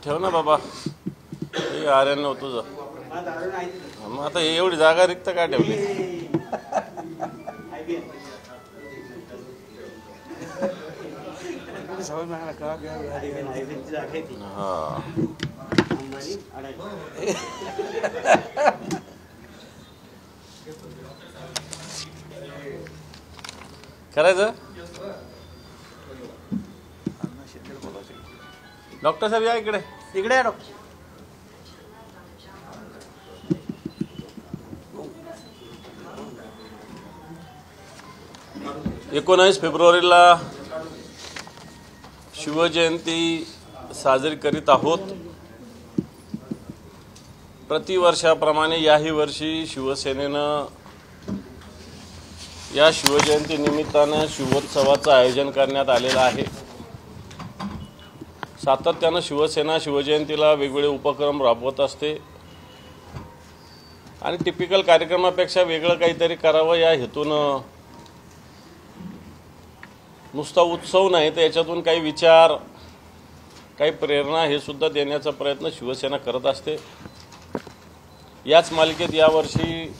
ठेव ना बाबा, हे आर्यन तुझं. मग आता एवढी जागा रिक्त काय ठेवली? हा करायचं. डॉक्टर साहेब या इकडे. इकडे डॉक्टर. 19 फेब्रुवारीला शिवजयंती साजरी करीत आहोत. प्रतिवर्षाप्रमाणे याही वर्षी शिवसेनेनं या शिवजयंती निमित्तानं शिवोत्सवाचं आयोजन करण्यात आलेलं आहे. सातत्यानं शिवसेना शिवजयंतीला वेगवेगळे उपक्रम राबवत असते आणि टिपिकल कार्यक्रमापेक्षा वेगळं काहीतरी करावं या हेतूनं नुसता उत्सव नाही तर याच्यातून काही विचार, काही प्रेरणा हे सुद्धा देण्याचा प्रयत्न शिवसेना करत असते. याच मालिकेत यावर्षी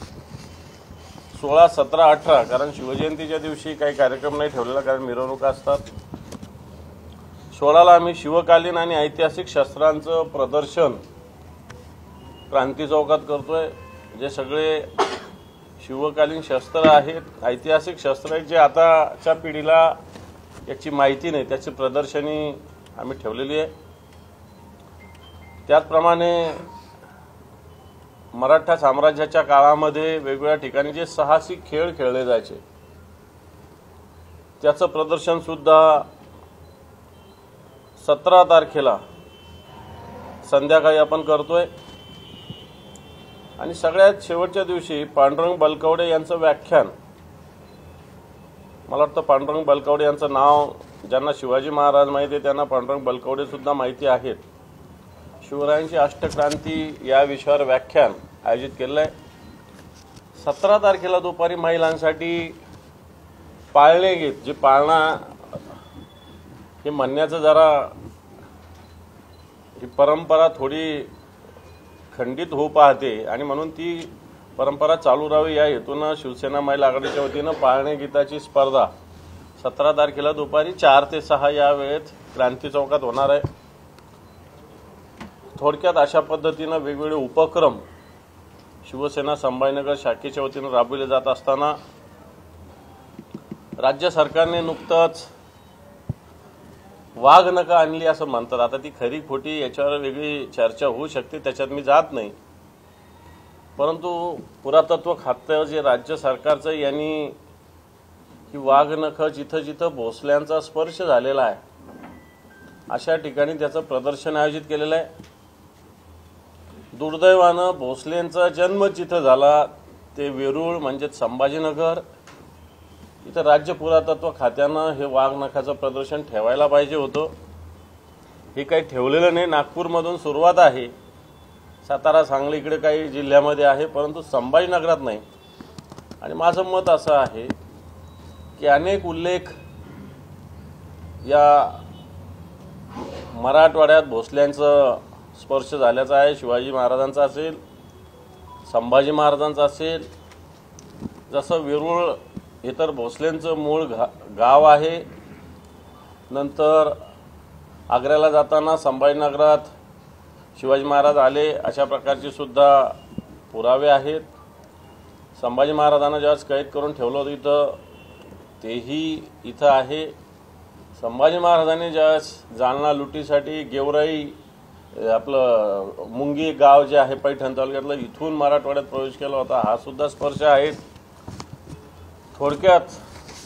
16, 17, 18 कारण शिवजयंतीच्या दिवशी काही कार्यक्रम नाही ठेवलेला कारण मिरवणुका असतात. 16ला आम्ही शिवकालीन आणि ऐतिहासिक शस्त्रांचं प्रदर्शन क्रांती चौकात करतोय. जे सगळे शिवकालीन शस्त्र आहेत, ऐतिहासिक शस्त्र आहेत, जे आताच्या पिढीला याची माहिती नाही, त्याची प्रदर्शनी आम्ही ठेवलेली आहे. त्याचप्रमाणे मराठा साम्राज्याच्या काळामध्ये वेगवेगळ्या ठिकाणी जे साहसी खेळ खेळले जायचे त्याचं प्रदर्शन सुद्धा 17 तारखेला संध्याकाळी आपण करतोय. आणि सगळ्यात शेवटच्या दिवशी पांडुरंग बलकवडे यांचं व्याख्यान. मला वाटतं पांडुरंग बलकवडे यांचं नाव ज्यांना शिवाजी महाराज माहिती आहे त्यांना पांडुरंग बलकवडे सुद्धा माहिती आहेत. शिवरायांची अष्टक्रांती या विषयावर व्याख्यान आयोजित केलं आहे. 17 तारखेला दुपारी महिलांसाठी पाळणे गीत, जे पाळणा हे म्हणण्याचं जरा ही परंपरा थोडी खंडित होऊ पाहते आणि म्हणून ती परंपरा चालू राहावी या हेतूनं शिवसेना महिला आघाडीच्या वतीनं पाळणे गीताची स्पर्धा 17 तारखेला दुपारी 4 ते 6 या वेळेत क्रांती चौकात होणार आहे. थोडक्यात अशा पद्धतीनं वेगवेगळे उपक्रम शिवसेना संभाजीनगर शाखेच्या वतीनं राबविले जात असताना राज्य सरकारने नुकतंच वाघ नका आणली असं म्हणतात. आता ती खरी खोटी याच्यावर वेगळी चर्चा होऊ शकते, त्याच्यात मी जात नाही. परंतु पुरातत्व खातं जे राज्य सरकारचं यांनी ही वाघ नखं जिथं जिथं भोसल्यांचा स्पर्श झालेला आहे अशा ठिकाणी त्याचं प्रदर्शन आयोजित केलेलं आहे. दुर्दैवानं भोसलेंचा जन्म जिथं झाला ते वेरूळ म्हणजेच संभाजीनगर, इथं राज्य पुरातत्व खात्यानं हे वाघ नखाचं प्रदर्शन ठेवायला पाहिजे होतं. हे काही ठेवलेलं नाही. नागपूरमधून सुरुवात आहे, सातारा, सांगली इकडे काही जिल्ह्यामध्ये आहे, परंतु संभाजीनगरात नाही. आणि माझं मत असं आहे की अनेक उल्लेख या मराठवाड्यात भोसल्यांचं स्पर्श झाल्याचा आहे. शिवाजी महाराजांचा असेल, संभाजी महाराजांचा असेल. जसं वेरूळ हे तर भोसलेंचं मूळ गाव आहे. नंतर आग्र्याला जाताना संभाजीनगरात शिवाजी महाराज आले अशा प्रकारचे सुद्धा पुरावे आहेत. संभाजी महाराजांना ज्यावेळेस कैद करून ठेवलं होतं इथं तेही इथं आहे. संभाजी महाराजांनी ज्यावेळेस जालना लुटीसाठी गेवराई आपलं मुंगी गाव जे आहे पैठण तालुक्यातलं इथून मराठवाड्यात प्रवेश केला होता, हा सुद्धा स्पर्श आहे. थोडक्यात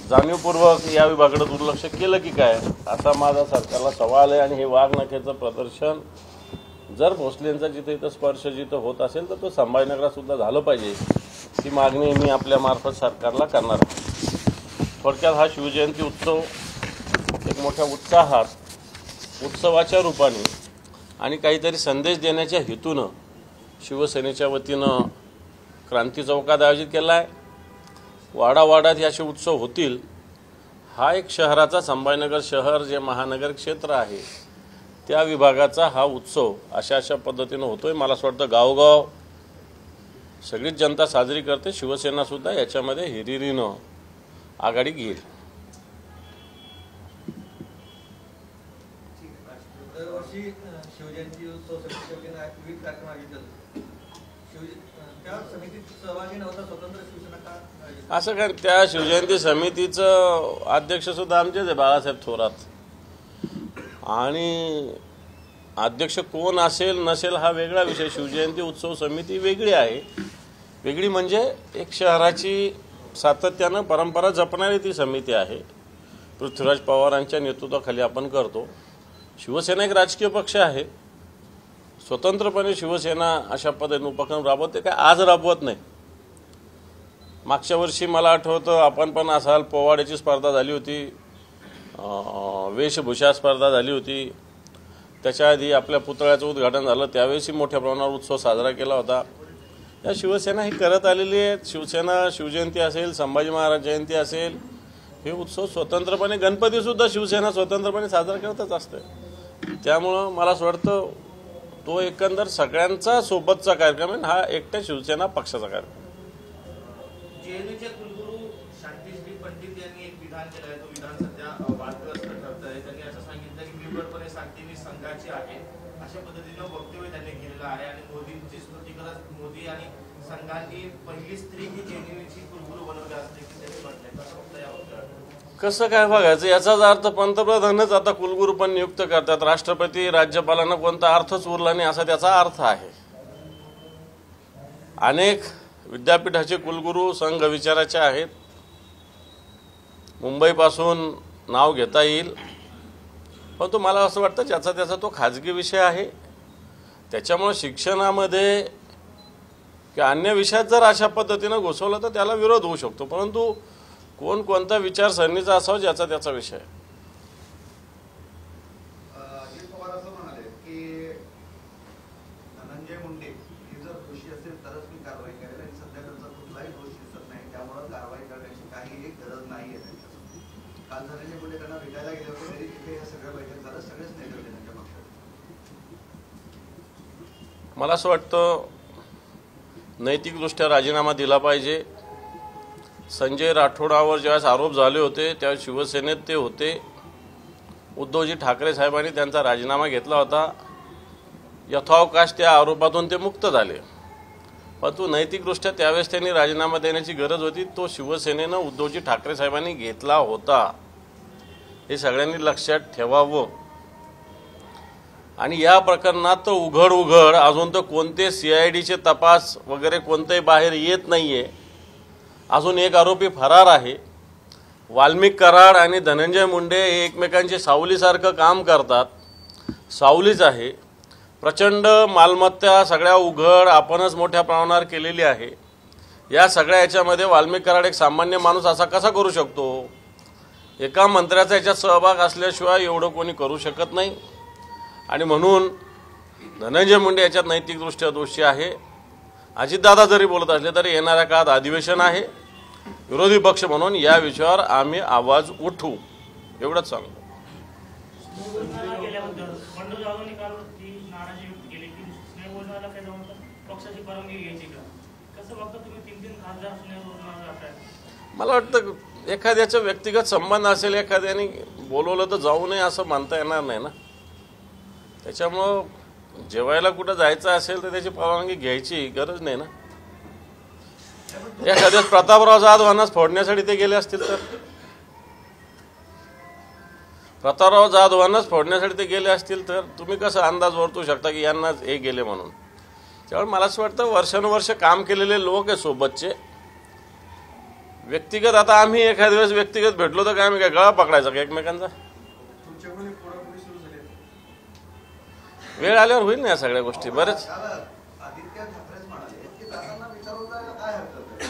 जाणीवपूर्वक या विभागाकडे दुर्लक्ष केलं की काय असा माझा सरकारला सवाल आहे. आणि हे वाघ नखेचं प्रदर्शन जर भोसलेंचा जिथे इथं स्पर्श जिथं होत असेल तर तो संभाजीनगरात सुद्धा झालं पाहिजे, ही मागणी मी आपल्या मार्फत सरकारला करणार आहे. थोडक्यात हा शिवजयंती उत्सव एक मोठ्या उत्साहात, उत्सवाच्या रूपाने आणि काहीतरी संदेश देण्याच्या हेतूनं शिवसेनेच्या वतीनं क्रांती चौकात आयोजित केला आहे. वाडावाडात हे असे उत्सव होतील, हा एक शहराचा संभाजीनगर शहर जे महानगर क्षेत्र आहे त्या विभागाचा हा उत्सव अशा पद्धतीनं होतोय। मला असं वाटतं गावगाव सगळीच जनता साजरी करते, शिवसेना सुद्धा याच्यामध्ये हिरिरीनं आघाडी घेईल। शिवजयंती उत्सव समितीने विविध कार्यक्रम आयोजित केले, त्या समितीत सहभागी नव्हता स्वतंत्र शिवसेना का? असं काय, त्या शिवजयंती समितीचं अध्यक्ष सुद्धा आमचेच आहे, बाळासाहेब थोरात। आणि अध्यक्ष कोण असेल नसेल हा वेगळा विषय, शिवजयंती उत्सव समिती वेगळी आहे। वेगळी म्हणजे एक शहराची सातत्यानं परंपरा जपणारी ती समिती आहे, पृथ्वीराज पवारांच्या नेतृत्वाखाली आपण करतो। शिवसेना एक राजकीय पक्ष आहे, स्वतंत्रपणे शिवसेना अशा पद्धतीने उपक्रम राबवते, काय आज राबवत नाही। मागच्या वर्षी मला आठवतं आपण पण असाल, पोवाड्याची स्पर्धा झाली होती, वेशभूषा स्पर्धा झाली होती, त्याच्या आधी आपल्या पुतळ्याचं उद्घाटन झालं, त्यावेळेसही मोठ्या प्रमाणावर उत्सव साजरा केला होता। या शिवसेना ही करत आलेली आहे। शिवसेना शिवजयंती असेल, संभाजी महाराज जयंती असेल, हे उत्सव स्वतंत्रपणे, गणपतीसुद्धा शिवसेना स्वतंत्रपणे साजरा करतच असते। त्यामुळं मला असं वाटतं तो एकंदर सगळ्यांचा सोबतचा कार्यक्रम आहे, हा एकट्या शिवसेना पक्षाचा कार्यक्रम। जेएनयूचे कुलगुरू शांतिश्री पंडित यांनी एक विधान केलं आहे, तो विधान सध्या वादग्रस्त ठरत आहे। त्यांनी असं सांगितलं की बिलकुलपणे शांती ही संघाची आहे, अशा पद्धतीनं वक्तव्य त्यांनी केलेलं आहे। आणि मोदींची स्तुती करत मोदी आणि संघाची पहिली स्त्री ही जेएनयूची कुलगुरू बनवली असते की त्यांनी म्हटलंय, कसं होतं या वक्तव्यात? कसं काय बघायचं, याचाच अर्थ पंतप्रधानच आता कुलगुरू पण नियुक्त करतात, राष्ट्रपती राज्यपालांना कोणता अर्थच उरला नाही असा त्याचा अर्थ आहे। अनेक विद्यापीठाचे कुलगुरू संघ विचाराचे आहेत, मुंबईपासून नाव घेता येईल, पण मला असं वाटतं ज्याचा त्याचा तो खाजगी विषय आहे। त्याच्यामुळे शिक्षणामध्ये किंवा अन्य विषयात जर अशा पद्धतीनं घुसवलं तर त्याला विरोध होऊ शकतो, परंतु कोण कोणत्या विचारसरणीचा असावा ज्याचा त्याचा विषय। अजित पवार असं म्हणाले की धनंजय मुंडे हे जर दोषी असेल तरच मी कारवाई करेल, आणि सध्या त्यांचा कुठलाही दोष दिसत नाही, त्यामुळे कारवाई करण्याची काही गरज नाही आहे त्यांच्यासमोर। काल धनंजय मुंडे त्यांना भेटायला गेले होते, तरी तिथे हे सगळं बैठक झालं, सगळेच नेते होते त्यांच्या पक्षात। मला असं वाटतं नैतिकदृष्ट्या राजीनामा दिला पाहिजे। संजय राठोडावर ज्यावेळेस आरोप झाले होते त्यावेळेस शिवसेनेत ते होते, उद्धवजी ठाकरे साहेबांनी त्यांचा राजीनामा घेतला होता, यथावकाश त्या आरोपातून ते मुक्त झाले, परंतु नैतिकदृष्ट्या त्यावेळेस त्यांनी राजीनामा देण्याची गरज होती, तो शिवसेनेनं उद्धवजी ठाकरे साहेबांनी घेतला होता, हे सगळ्यांनी लक्षात ठेवावं। आणि या प्रकरणात तर उघड अजून तर कोणते CIDचे तपास वगैरे कोणतेही बाहेर येत नाहीये, अजून एक आरोपी फरार आहे। वाल्मिक कराड आणि धनंजय मुंडे हे एकमेकांचे सावलीसारखं काम करतात, सावलीच आहे। प्रचंड मालमत्ता सगळ्या उघड आपणच मोठ्या प्रमाणावर केलेली आहे। या सगळ्या याच्यामध्ये वाल्मिक कराड एक सामान्य माणूस असा कसा करू शकतो? एका मंत्र्याचा याच्यात सहभाग असल्याशिवाय एवढं कोणी करू शकत नाही, आणि म्हणून धनंजय मुंडे याच्यात नैतिकदृष्ट्या दोषी आहे। अजितदादा जरी बोलत असले तरी येणाऱ्या काळात अधिवेशन आहे, विरोधी पक्ष म्हणून या विषयावर आम्ही आवाज उठवू, एवढंच सांगतो। मला वाटतं एखाद्याचा व्यक्तिगत संबंध असेल, एखाद्याने बोलवलं तर जाऊ नये असं म्हणता येणार नाही ना। त्याच्यामुळं जेवायला कुठं जायचं असेल तर त्याची परवानगी घ्यायची गरज नाही ना। एखाद्याच प्रतापराव जाधवांनाच फोडण्यासाठी ते गेले असतील तर, प्रतापराव जाधवांनाच फोडण्यासाठी ते गेले असतील तर तुम्ही कसं अंदाज वर्तवू शकता की यांनाच हे गेले म्हणून? त्यामुळे मला असं वाटतं वर्षानुवर्ष काम केलेले लोक आहे सोबतचे, व्यक्तिगत आता आम्ही एखाद्या वेळेस व्यक्तिगत भेटलो तर काय आम्ही काय गळा पकडायचा का एकमेकांचा? वेळ आल्यावर होईल ना या सगळ्या गोष्टी। बरेच आदित्य ठाकरेच म्हणाले की दादांना विचारून जायला काय हरकत आहे,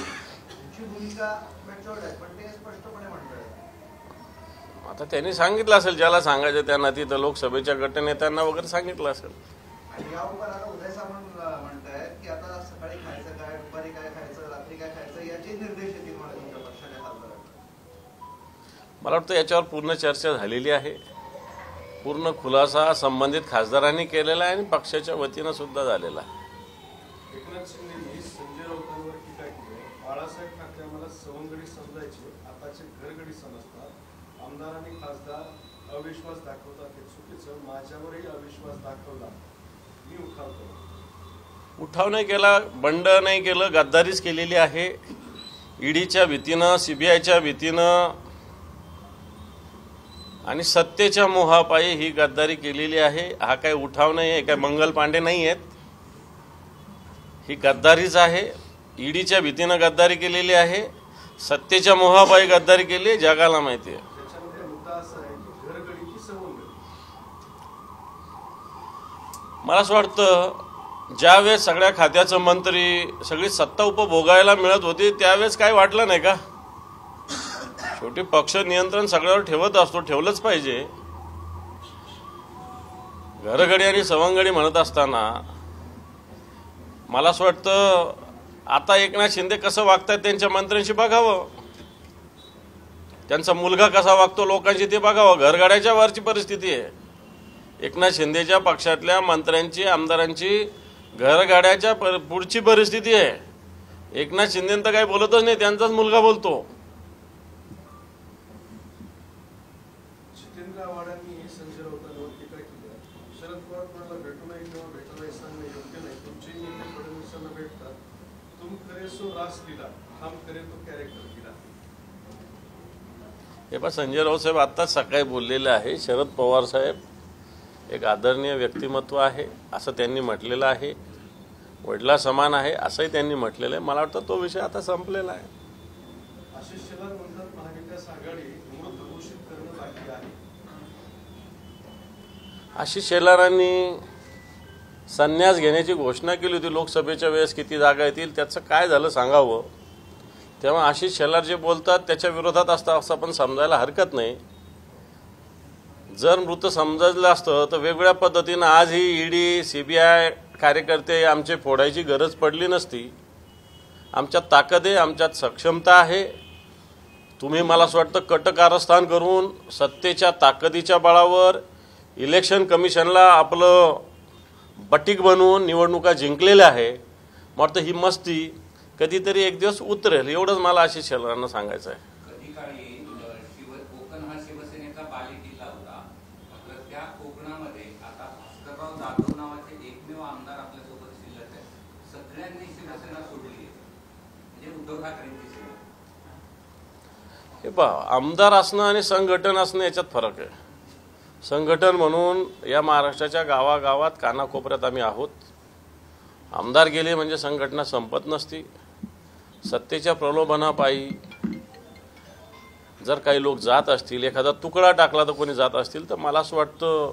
तुमची भूमिका मॅच्युअर्ड आहे, पण ते स्पष्टपणे म्हणतात। आता त्यांनी सांगितलं असेल, ज्याला सांगायचं त्यांना, तिथं लोकसभेच्या गटनेत्यांना वगैरे सांगितलं असेल। आणि यावर आता उदय सामंत म्हणतायत की आता सकाळी खायचं काय, दुपारी काय खायचं, रात्री काय खायचं याचे निर्देश येतील मला तुमच्या पक्षात। मला वाटतं याच्यावर पूर्ण चर्चा झालेली आहे. पूर्ण खुलासा संबंधित खासदारांनी केलेला आहे आणि पक्षाच्या वतीनं सुद्धा झालेला आहे. एकनाथ शिंदेंनी संजय राऊतांवर टीका केली. बाळासाहेब ठाकरे आम्हाला सवंगडी समजायचे, आताचे घरगडी समजतात. आमदार आणि खासदार अविश्वास दाखवतात हे चुकीचं. माझ्यावरही अविश्वास दाखवला, मी उठाव केला. उठाव नाही केला, बंड नाही केलं, गद्दारीच केलेली आहे. ईडीच्या भीतीनं, सीबीआयच्या भीतीनं आणि सत्तेच्या मोहापायी ही गद्दारी केलेली आहे. हा काही उठाव नाही आहे, काही मंगल पांडे नाही आहेत. ही गद्दारीच आहे. ईडीच्या भीतीनं गद्दारी केलेली आहे, सत्तेच्या मोहापायी गद्दारी केली आहे, जगाला माहिती आहे. त्याच्यामध्ये मुद्दा असा आहे की घरगडी की सवंगडी. मला असं वाटतं ज्यावेळेस सगळ्या खात्याचं मंत्री, सगळी सत्ता उपभोगायला मिळत होती त्यावेळेस काय वाटलं नाही का? शेवटी पक्ष नियंत्रण सगळ्यावर ठेवत असतो, ठेवलंच पाहिजे. घरगडी आणि सवंगडी म्हणत असताना मला असं वाटतं आता एकनाथ शिंदे कसं वागतायत त्यांच्या मंत्र्यांशी बघावं, त्यांचा मुलगा कसा वागतो लोकांशी ते बघावं. घरगाड्याच्या वरची परिस्थिती आहे. एकनाथ शिंदेच्या पक्षातल्या मंत्र्यांची, आमदारांची घरगाड्याच्या पुढची परिस्थिती आहे. एकनाथ शिंदे तर काही बोलतच नाही, त्यांचाच मुलगा बोलतो. जितेंद्र आव्हाडांनी संजय राऊतांवर टीका केली. शरद पवार कोणाला भेटू नये किंवा भेटायला सांगणं योग्य नाही. तुमचे नेते फडणवीसांना भेटतात. तुम करे सो रास दिला, हम करे तो कॅरेक्टर दिला. हे पहा, संजय राऊत साहेब आत्ताच सकाळी बोललेले आहे. शरद पवार साहेब एक आदरणीय व्यक्तिमत्व आहे असं त्यांनी म्हटलेलं आहे. वडिला समान आहे असंही त्यांनी म्हटलेलं आहे. मला वाटतं तो विषय आता संपलेला आहे. आशिष शेलार म्हणतात महाविकास आघाडी मृत घोषित करणं बाकी आहे. आशिष शेलारांनी संन्यास घेण्याची घोषणा केली होती लोकसभेच्या वेळेस. किती जागा येतील त्याचं काय झालं सांगावं. तेव्हा आशिष शेलार जे बोलतात त्याच्या विरोधात असतं असं पण समजायला हरकत नाही. जर मृत समजलं असतं तर वेगवेगळ्या पद्धतीनं आज ही ईडी, सीबीआय कार्यकर्ते आमचे फोडायची गरज पडली नसती. आमच्यात ताकद आहे, आमच्यात सक्षमता आहे. तुम्ही मला असं वाटतं कटकारस्थान करून सत्तेच्या ताकदीच्या बळावर इलेक्शन कमिशनला आपलं बटीक बनवून निवडणुका जिंकलेल्या आहे. मला वाटतं ही मस्ती कधीतरी एक दिवस उतरेल, एवढंच मला आशिष शेलारांना सांगायचं आहे. कधी काळी कोकण हा शिवसेनेचा बालेकिल्ला होता. मात्र त्या कोकणामध्ये आता भास्करराव जाधव नावाचे एकमेव आमदार आपल्यासोबत शिल्लक आहेत. सगळ्यांनी शिवसेना सोडली आहे, म्हणजे उद्धव ठाकरेंची सेना. हे पहा, आमदार असणं आणि संघटन असणं याच्यात फरक आहे. संघटन म्हणून या महाराष्ट्राच्या गावागावात कानाकोपऱ्यात आम्ही आहोत. आमदार गेले म्हणजे संघटना संपत नसती. सत्तेच्या प्रलोभनापायी जर काही लोक जात असतील, एखादा तुकडा टाकला तर कोणी जात असतील, तर मला असं वाटतं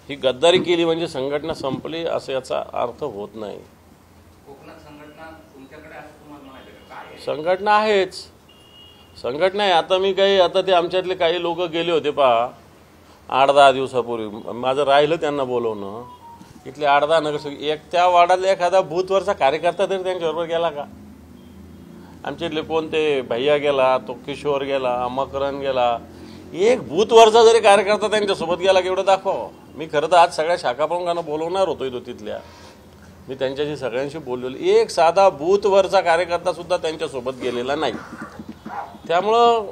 ही गद्दारी केली म्हणजे संघटना संपली असं याचा अर्थ होत नाही. कोकणात संघटना तुमच्याकडे असं तुम्हाला म्हणायचं का? काय आहे? संघटना आहेच, संघटना आहे. आता ते आमच्यातले काही लोक गेले होते पहा 8-10 दिवसापूर्वी. माझं राहिलं त्यांना बोलवणं. इथले 8-10 नगरसेवक, एक त्या वार्डातला एखादा बूथवरचा कार्यकर्ता तरी त्यांच्याबरोबर गेला का? आमच्या इथले कोणते भैया गेला, तो किशोर गेला, मकरन गेला. एक बूथवरचा जरी कार्यकर्ता त्यांच्यासोबत गेला की एवढं दाखवा. मी खरं तर आज सगळ्या शाखा प्रमुखांना बोलवणार होतो इथं तिथल्या. मी त्यांच्याशी सगळ्यांशी बोललेलो. एक साधा बूथवरचा कार्यकर्ता सुद्धा त्यांच्यासोबत गेलेला नाही. त्यामुळं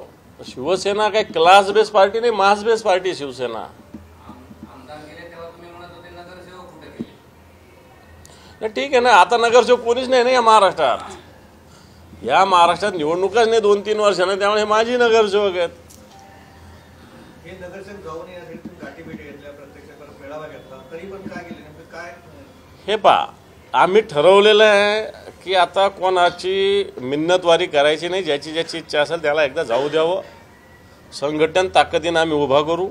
शिवसेना काही क्लास बेस पार्टी नाही, मास बेस पार्टी शिवसेना. आमदार गेले तेव्हा तुम्ही म्हणत होते नगरसेवक कुठे गेले? नाही ठीक आहे ना, आता नगरसेवक कोणीच नाही ना या महाराष्ट्रात. या महाराष्ट्रात निवडणुकाच नाही 2-3 वर्षांना, त्यामुळे हे माझी नगरसेवक आहेत. हे नगरसेवक जाऊन यासाठी तुम्ही गाठीभेटी घेतल्या, प्रत्यक्ष मेळावा घेतला, तरी पण काय गेले नेमकं काय? हे पहा, आम्ही ठरवलेलं आहे की आता कोणाची मिन्नतवारी करायची नाही. ज्याची ज्याची इच्छा असेल त्याला एकदा जाऊ द्यावं. संघटन ताकदीनं आम्ही उभा करू,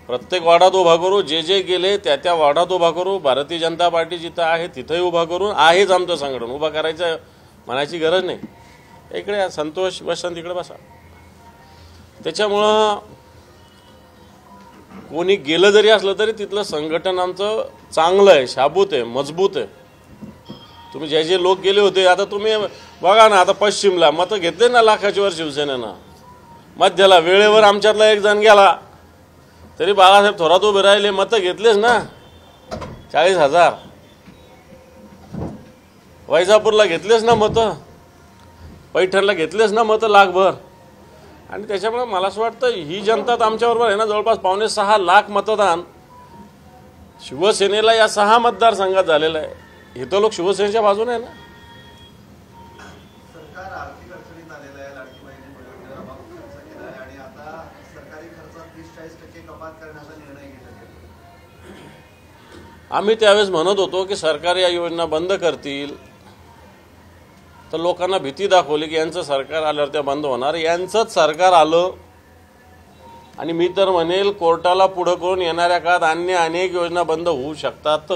प्रत्येक वार्डात उभा करू. जे जे गेले त्या त्या वार्डात उभा करू. भारतीय जनता पार्टी जिथं आहे तिथंही उभा करून आहेच आमचं संघटन. उभा करायचं म्हणायची गरज नाही. इकडे संतोष वसंत इकडे बसा. त्याच्यामुळं कोणी गेलं जरी असलं तरी तिथलं संघटन आमचं चांगलं आहे, शाबूत आहे, मजबूत आहे. तुम्ही जे जे लोक गेले होते, आता तुम्ही बघा ना, आता पश्चिमला मतं घेतले ना लाखाच्या वर शिवसेनेनं. मध्याला वेळेवर आमच्यातला एक जण गेला तरी बाळासाहेब थोरात उभे राहिले, मतं घेतलेच ना 40,000. वैजापूरला घेतलेच ना मतं, पैठणला घेतलेच ना मतं लाखभर. आणि त्याच्यामुळे मला असं वाटतं ही जनता तर आमच्याबरोबर आहे ना. जवळपास 5.6 लाख मतदान शिवसेनेला या 6 मतदारसंघात झालेलं आहे. हे तर लोक शिवसेनेच्या बाजूने आहे ना. सरकार आर्थिक अडचणीत आलेलं आहे. लाडकी बहिणी योजनेवर अमाप खर्च केला आहे आणि आता सरकारी खर्चात 30-40% कपात करण्याचा निर्णय घेतला गेला. आम्ही त्यावेळेस म्हणत होतो की सरकार या योजना बंद करतील, तर लोकांना भीती दाखवली की यांचं सरकार आल्यावर त्या बंद होणार. यांचंच सरकार आलं आणि मी तर म्हणेल कोर्टाला पुढं करून येणाऱ्या काळात अन्य अनेक योजना बंद होऊ शकतात.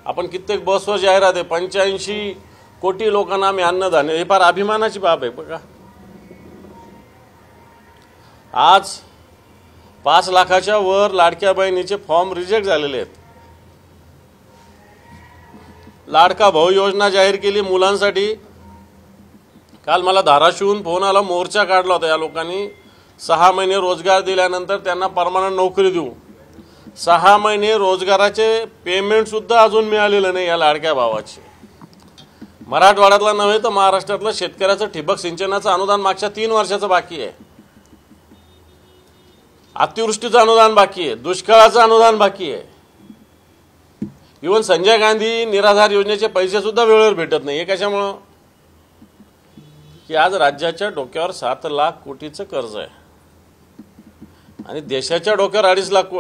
आपण कित्येक बसवर जाहिरात आहे 85 कोटी लोकांना आम्ही अन्नधान्य, हे फार अभिमानाची बाब आहे बघा. आज 5 लाखाच्या वर लाडक्या बहिणीचे फॉर्म रिजेक्ट झालेले आहेत. लाडका भाऊ योजना जाहीर केली मुलांसाठी. काल मला धाराशिवहून फोन आला, मोर्चा काढला होता या लोकांनी. 6 महिने रोजगार दिल्यानंतर त्यांना परमनंट नोकरी देऊ. 6 महिने रोजगाराचे पेमेंट सुद्धा अजून मिळालेलं नाही या लाडक्या भावाचे. मराठवाड्यातला नव्हे तर महाराष्ट्रातलं शेतकऱ्याचं ठिबक सिंचनाचं अनुदान मागच्या 3 वर्षाचं बाकी आहे. अतिवृष्टीचं अनुदान बाकी आहे, दुष्काळाचं अनुदान बाकी आहे. इव्हन संजय गांधी निराधार योजनेचे पैसे सुद्धा वेळेवर भेटत नाही. हे कशामुळं? की आज राज्याच्या डोक्यावर 7 लाख कोटीचं कर्ज आहे आणि देशाच्या डोक्यावर 2.5 लाख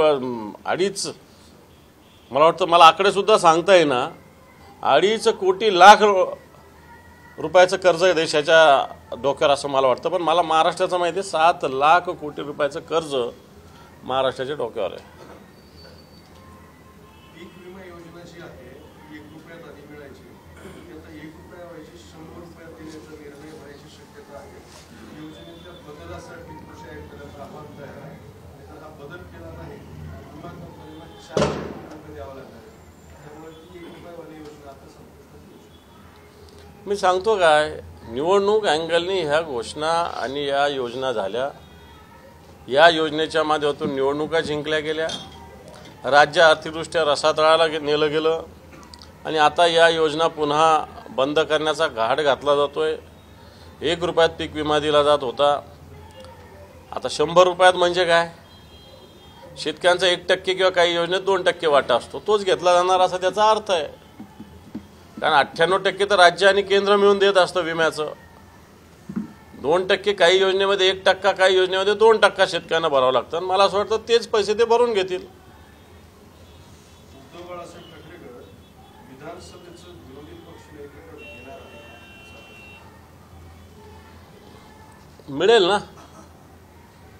मला वाटतं, मला आकडे सुद्धा सांगता येईना, 2.5 कोटी लाख रुपयाचं कर्ज आहे देशाच्या डोक्यावर असं मला वाटतं. पण मला महाराष्ट्राचं माहिती आहे 7 लाख कोटी रुपयाचं कर्ज महाराष्ट्राच्या डोक्यावर आहे. पीक विमा योजना जी आहे ती 1 रुपयात आधी मिळायची, ती आता 1 रुपया व्हायची 100 रुपयात देण्याचा निर्णय व्हायची शक्यता आहे. योजनेच्या बदलासाठी कृषी आयुक्तांना आव्हान तयार आहे आणि जर हा बदल केला नाही विमा कंपनीला 4 रुपये द्यावा लागणार आहे. त्यामुळे ती 1 रुपयावाली योजना आता संपुष्टात येऊ शकते. मी सांगतो काय, निवडणूक अँगलनी ह्या घोषणा आणि या योजना झाल्या. या योजनेच्या माध्यमातून निवडणुका जिंकल्या गेल्या, राज्य आर्थिकदृष्ट्या रसातळाला नेलं गेलं आणि आता या योजना पुन्हा बंद करण्याचा घाट घातला जातोय. 1 रुपयात पीक विमा दिला जात होता, आता 100 रुपयात. म्हणजे काय, शेतकऱ्यांचा 1% किंवा काही योजनेत 2% वाटा असतो, तोच घेतला जाणार असा त्याचा अर्थ आहे. कारण 98% तर राज्य आणि केंद्र मिळून देत असतं विम्याचं. 2% काही योजनेमध्ये 1%, काही योजनेमध्ये 2% शेतकऱ्यांना भरावं लागतं. मला असं वाटतं तेच पैसे ते भरून घेतील. उद्धव बाळासाहेब ठाकरेगड विधानसभेचं विरोधी पक्ष नेतेपद घेणार आहे. मिळेल ना,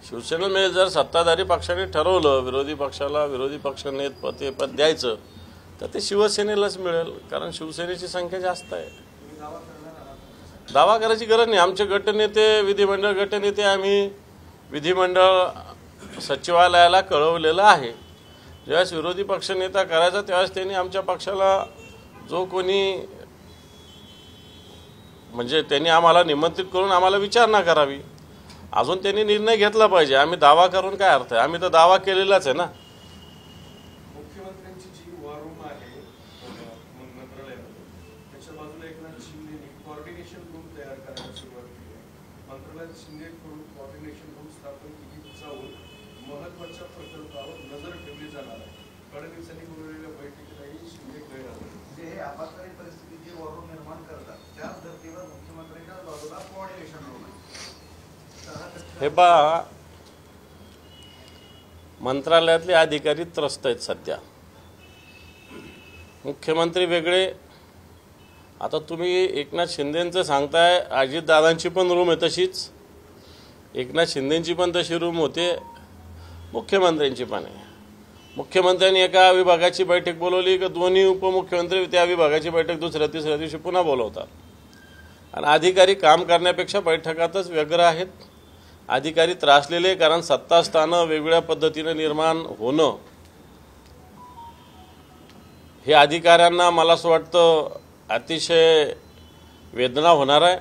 शिवसेनेला मिळेल. जर सत्ताधारी पक्षाने ठरवलं विरोधी पक्षाला विरोधी पक्ष नेतेपद द्यायचं तर ते शिवसेनेलाच मिळेल, कारण शिवसेनेची संख्या जास्त आहे. दावा करायची गरज नाही. आमचे गटनेते, विधिमंडळ गटनेते आम्ही विधिमंडळ सचिवालयाला कळवलेलं आहे. ज्यावेळेस विरोधी पक्षनेता करायचा त्यावेळेस त्यांनी आमच्या पक्षाला जो कोणी म्हणजे त्यांनी आम्हाला निमंत्रित करून आम्हाला विचारणा करावी. अजून त्यांनी निर्णय घेतला पाहिजे. आम्ही दावा करून काय अर्थ आहे? आम्ही तर दावा केलेलाच आहे ना. मुख्यमंत्र्यांची जी वॉर रूम आहे मंत्रालयामध्ये, त्याच्या बाजूला एकनाथ शिंदेनी कोऑर्डिनेशन रूम तयार करायला सुरुवात केली आहे. मंत्रालयात शिंदेकडून कोऑर्डिनेशन रूम स्थापन केली जाऊन महत्वाच्या प्रकल्पावर नजर ठेवली जाणार आहे. फडणवीसांनी बोलवलेल्या बैठकीलाही शिंदे गैर आले. जे हे आपत्कालीन परिस्थितीत जे वॉर रूम निर्माण करतात त्याच धर्तीवर मुख्यमंत्र्यांच्या बाजूला कोऑर्डिनेशन रूम आहे. हे पहा, मंत्रालयातले अधिकारी त्रस्त आहेत सध्या. मुख्यमंत्री वेगळे. आता तुम्ही एकनाथ शिंदेंचं सांगताय, अजितदादांची पण रूम आहे तशीच, एकनाथ शिंदेंची पण तशी रूम होते, मुख्यमंत्र्यांची पण आहे. मुख्यमंत्र्यांनी एका विभागाची बैठक बोलवली की दोन्ही उपमुख्यमंत्री त्या विभागाची बैठक दुसऱ्या तिसऱ्या दिवशी पुन्हा बोलवतात. आणि अधिकारी काम करण्यापेक्षा बैठकातच व्यग्र आहेत. अधिकारी त्रासलेले, कारण सत्तास्थानं वेगवेगळ्या पद्धतीने निर्माण होणं हे अधिकाऱ्यांना मला असं वाटतं अतिशय वेदना होणार आहे.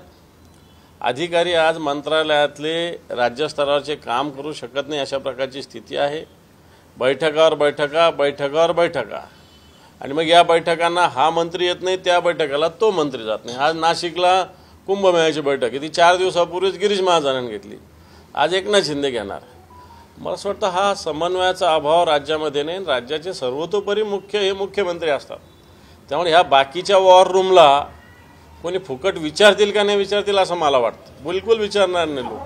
अधिकारी आज मंत्रालयातले राज्यस्तरावरचे काम करू शकत नाही अशा प्रकारची स्थिती आहे. बैठकावर बैठका आणि मग या बैठकांना हा मंत्री येत नाही, त्या बैठकाला तो मंत्री जात नाही. आज नाशिकला कुंभमेळ्याची बैठक आहे, ती 4 दिवसापूर्वीच गिरीश महाजनांनी घेतली, आज एकनाथ शिंदे घेणार. मला असं वाटतं हा समन्वयाचा अभाव राज्यामध्ये नाही. राज्याचे सर्वतोपरी मुख्य हे मुख्यमंत्री असतात. त्यामुळे ह्या बाकीच्या वॉर रूमला कोणी फुकट विचारतील का नाही विचारतील असं मला वाटतं. बिलकुल विचारणार नाही लोक.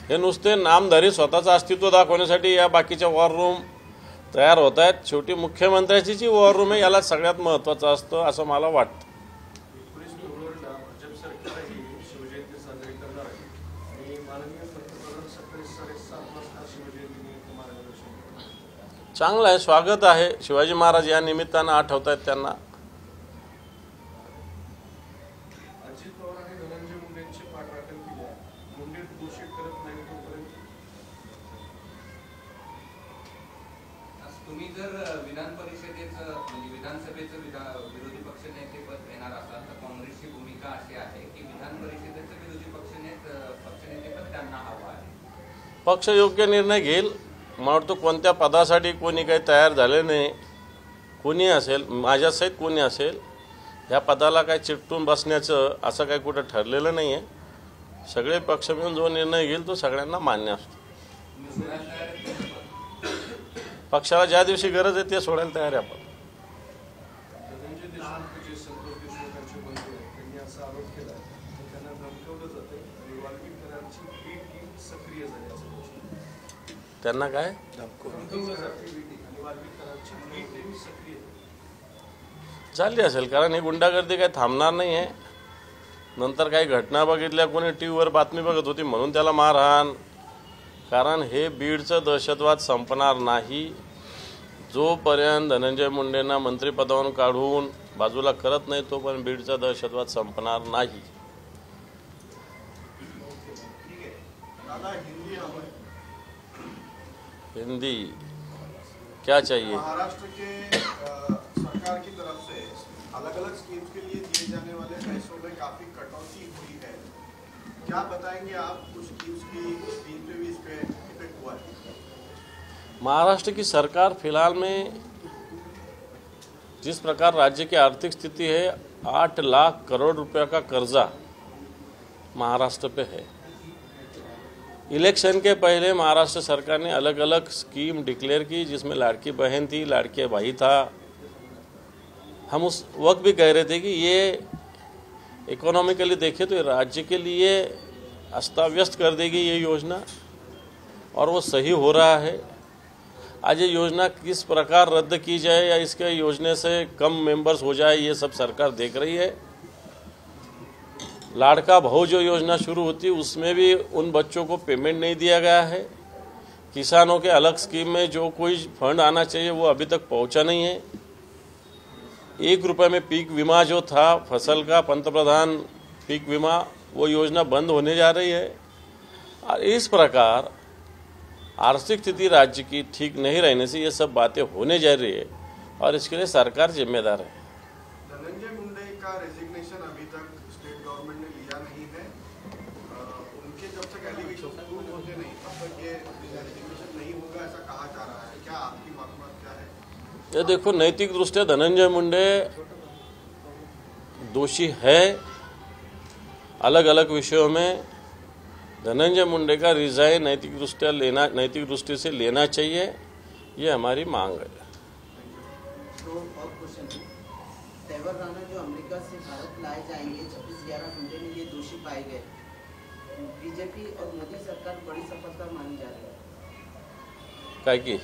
हे नुसते नामधारी स्वतःचं अस्तित्व दाखवण्यासाठी या बाकीच्या वॉर रूम तयार होत आहेत. शेवटी मुख्यमंत्र्याची जी वॉर रूम आहे याला सगळ्यात महत्त्वाचं असतं असं मला वाटतं. 19 फेब्रुवारीला भाजप सरकारही शिवजयंती साजरी करणार आहे आणि माननीय पंतप्रधान सकाळी 7:30 वाजता शिवजयंती मार्गदर्शन करणार. चांगलं आहे, स्वागत आहे. शिवाजी महाराज या निमित्तानं आठवत आहेत त्यांना. अजित पवार आणि धनंजय मुंडेंची पाठराखण केली आहे. मुंडे दोषी करत नाही तोपर्यंत तुम्ही जर विधान परिषदेचं म्हणजे विधानसभेचं विरोधी पक्षनेतेपद घेणार असाल तर काँग्रेसची भूमिका अशी आहे की विधान परिषदेचं विरोधी पक्षनेतेपद त्यांना हवं आहे. पक्ष योग्य निर्णय घेईल. मला वाटतं कोणत्या पदासाठी कोणी काही तयार झाले नाही. कोणी असेल, माझ्यासहित कोणी असेल, ह्या पदाला काही चिकटून बसण्याचं असं काही कुठं ठरलेलं नाही आहे. सगळे पक्ष मिळून जो निर्णय घेईल तो सगळ्यांना मान्य असतो. पक्षाला ज्या दिवशी गरज आहे ते सोडायला तयार आहे आपण. धनंजय देशमुख जे संतोष देशमुखांचे बंधू आहेत त्यांनी असा आरोप केला की त्यांना धमकावलं जाते आणि वाल्मिकरांची बी टीम सक्रिय झाली असं. त्यांना काय धमकावलं जाते आणि वाल्मिकरांची बी टीम सक्रिय झाली असेल, कारण ही गुंडागर्दी काही थांबणार नाही आहे. नंतर काही घटना बघितल्या, कोणी टी व्हीवर बातमी बघत होती म्हणून त्याला मारहाण. कारण हे बीडचं दहशतवाद संपणार नाही. जोपर्यंत धनंजय मुंडेंना मंत्रिपदावरून काढून बाजूला करत नाही तोपर्यंत बीडचा दहशतवाद संपणार नाही. हिंदी क्या चाहिए? महाराष्ट्र के सरकार की तरफ से अलग अलग स्कीम्स के लिए दिए जाने वाले पैसों में काफी कटौती हुई है. क्या बताएंगे आप? कुछ स्कीम्स पे भी इस पे इफेक्ट हुआ है? महाराष्ट्र की सरकार फिलहाल में जिस प्रकार राज्य की आर्थिक स्थिति है, 8 लाख करोड़ रुपया का कर्जा महाराष्ट्र पे है. इलेक्शन के पहले महाराष्ट्र सरकार ने अलग अलग स्कीम डिक्लेयर की जिसमें लाड़की बहन थी, लाड़के भाई था. हम उस वक्त भी कह रहे थे कि ये इकोनॉमिकली देखें तो राज्य के लिए अस्ताव्यस्त कर देगी ये योजना, और वो सही हो रहा है. आज ये योजना किस प्रकार रद्द की जाए या इसके योजना से कम मेंबर्स हो जाए ये सब सरकार देख रही है. लाड़का भाऊ जो योजना शुरू होती उसमें भी उन बच्चों को पेमेंट नहीं दिया गया है. किसानों के अलग स्कीम में जो कोई फंड आना चाहिए वो अभी तक पहुंचा नहीं है. 1 रुपये में पीक बीमा जो था फसल का, पंतप्रधान पीक बीमा, वो योजना बंद होने जा रही है. और इस प्रकार आर्थिक स्थिति राज्य की ठीक नहीं रहने से ये सब बातें होने जा रही है और इसके लिए सरकार जिम्मेदार है. धनंजय मुंडे का रेजिग्नेशन अभी तक स्टेट गवर्नमेंट ने लिया नहीं है. उनके जब तक एलिगेशन प्रूव होते नहीं तब तक ये रेजिग्नेशन नहीं होगा ऐसा कहा जा रहा है. क्या आपकी मालूमात क्या है? ये देखो, नैतिक दृष्टया धनंजय मुंडे दोषी है. अलग अलग विषयों में धनंजय मुंडे का रिजाइन नैतिक दृष्टि से लेना चाहिए, ये हमारी मांग है. तो और क्वेश्चन, तेवर राणा जो अमेरिका से भारत लाए जाएंगे 26/11 घंटे में ये दोषी पाए गए. बीजेपी और मोदी सरकार बड़ी सफलता मानी जा रही है. काय की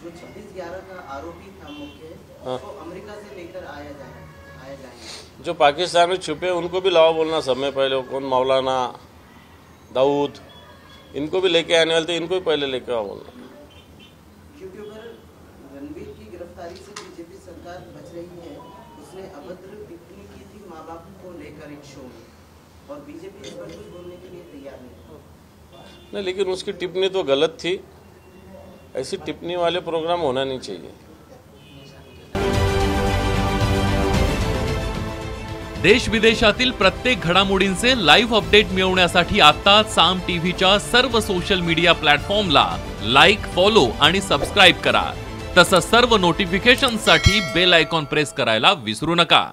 जो 26/11 का आरोपी था मुख्य, उसको अमेरिका से लेकर आया जाएंगे. जो पाकिस्तान में छुपे उनको भी लाओ बोलना समय पहले. कौन मौलाना दाऊद, इनको भी लेके आने वाले थे, इनको भी पहले लेके आओ बोलना. यूट्यूबर रणवीर की गिरफ्तारी से बीजेपी सरकार बच रही है. उसने अभद्र टिप्पणी की थी माँ बाप को लेकर एक शो में, और बीजेपी इस पर कुछ बोलने के लिए तैयार नहीं. लेकिन उसकी टिप्पणी तो गलत थी. ऐसी टिप्पणी वाले प्रोग्राम होना नहीं चाहिए. देश विदेशातील प्रत्येक घडामोडींचे लाईव्ह अपडेट मिळवण्यासाठी आता साम टीव्हीच्या सर्व सोशल मीडिया प्लॅटफॉर्मला लाईक, फॉलो आणि सबस्क्राईब करा. तसंच सर्व नोटिफिकेशनसाठी बेल आयकॉन प्रेस करायला विसरू नका.